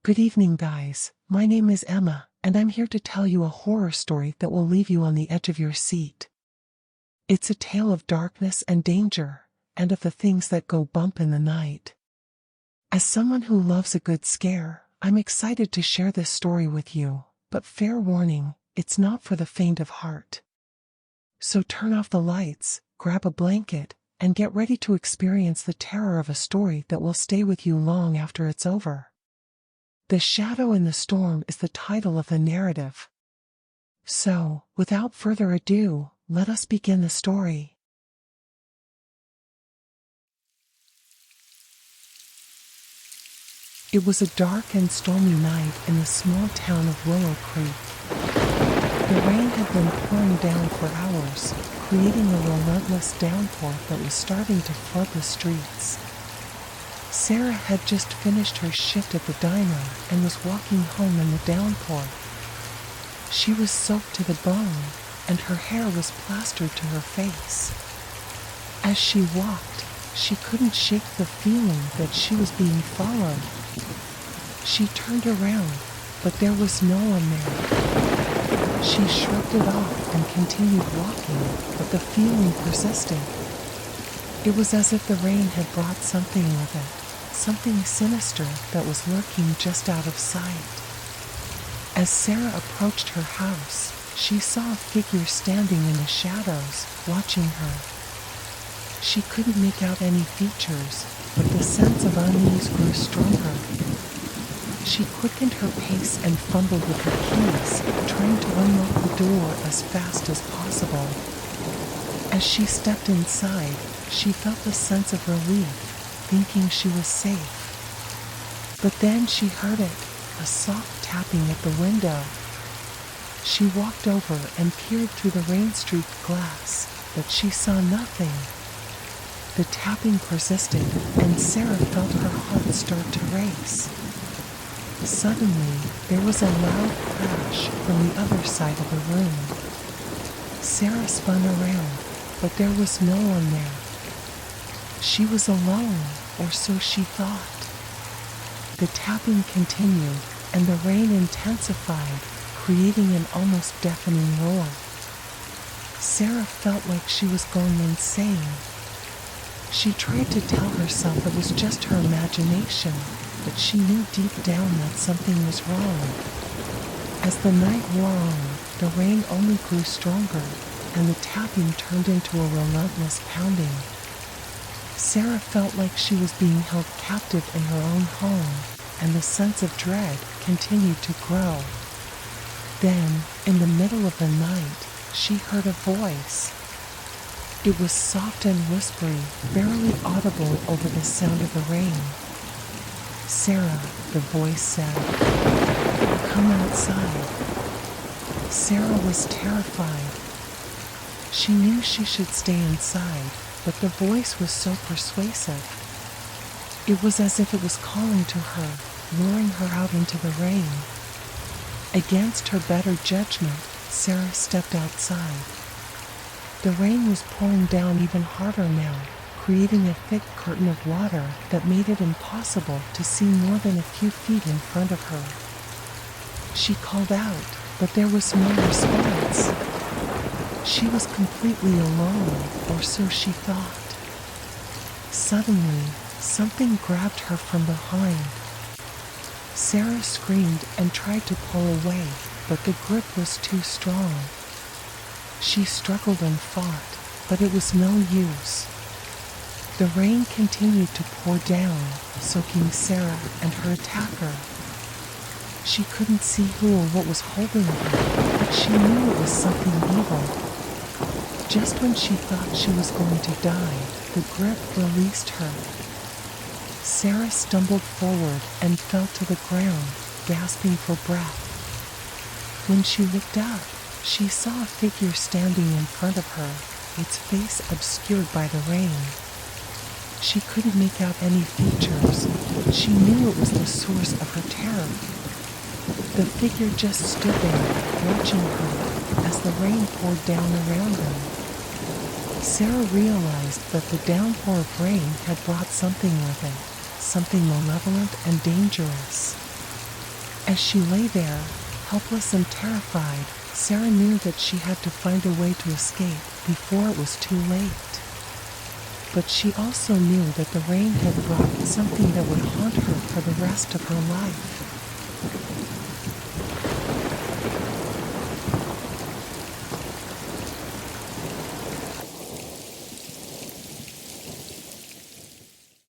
Good evening, guys. My name is Emma, and I'm here to tell you a horror story that will leave you on the edge of your seat. It's a tale of darkness and danger, and of the things that go bump in the night. As someone who loves a good scare, I'm excited to share this story with you, but fair warning, it's not for the faint of heart. So turn off the lights, grab a blanket, and get ready to experience the terror of a story that will stay with you long after it's over. The Shadow in the Storm is the title of the narrative. So, without further ado, let us begin the story. It was a dark and stormy night in the small town of Willow Creek. The rain had been pouring down for hours, creating a relentless downpour that was starting to flood the streets. Sarah had just finished her shift at the diner and was walking home in the downpour. She was soaked to the bone, and her hair was plastered to her face. As she walked, she couldn't shake the feeling that she was being followed. She turned around, but there was no one there. She shrugged it off and continued walking, but the feeling persisted. It was as if the rain had brought something with it. Something sinister that was lurking just out of sight. As Sarah approached her house, she saw a figure standing in the shadows, watching her. She couldn't make out any features, but the sense of unease grew stronger. She quickened her pace and fumbled with her keys, trying to unlock the door as fast as possible. As she stepped inside, she felt a sense of relief, thinking she was safe. But then she heard it, a soft tapping at the window. She walked over and peered through the rain-streaked glass, but she saw nothing. The tapping persisted, and Sarah felt her heart start to race. Suddenly, there was a loud crash from the other side of the room. Sarah spun around, but there was no one there. She was alone, or so she thought. The tapping continued, and the rain intensified, creating an almost deafening roar. Sarah felt like she was going insane. She tried to tell herself it was just her imagination, but she knew deep down that something was wrong. As the night wore on, the rain only grew stronger, and the tapping turned into a relentless pounding. Sarah felt like she was being held captive in her own home, and the sense of dread continued to grow. Then, in the middle of the night, she heard a voice. It was soft and whispery, barely audible over the sound of the rain. "Sarah," the voice said, "come outside." Sarah was terrified. She knew she should stay inside, but the voice was so persuasive. It was as if it was calling to her, luring her out into the rain. Against her better judgment, Sarah stepped outside. The rain was pouring down even harder now, creating a thick curtain of water that made it impossible to see more than a few feet in front of her. She called out, but there was no response. She was completely alone, or so she thought. Suddenly, something grabbed her from behind. Sarah screamed and tried to pull away, but the grip was too strong. She struggled and fought, but it was no use. The rain continued to pour down, soaking Sarah and her attacker. She couldn't see who or what was holding her, but she knew it was something evil. Just when she thought she was going to die, the grip released her. Sarah stumbled forward and fell to the ground, gasping for breath. When she looked up, she saw a figure standing in front of her, its face obscured by the rain. She couldn't make out any features, but she knew it was the source of her terror. The figure just stood there, watching her, as the rain poured down around them. Sarah realized that the downpour of rain had brought something with it, something malevolent and dangerous. As she lay there, helpless and terrified, Sarah knew that she had to find a way to escape before it was too late. But she also knew that the rain had brought something that would haunt her for the rest of her life.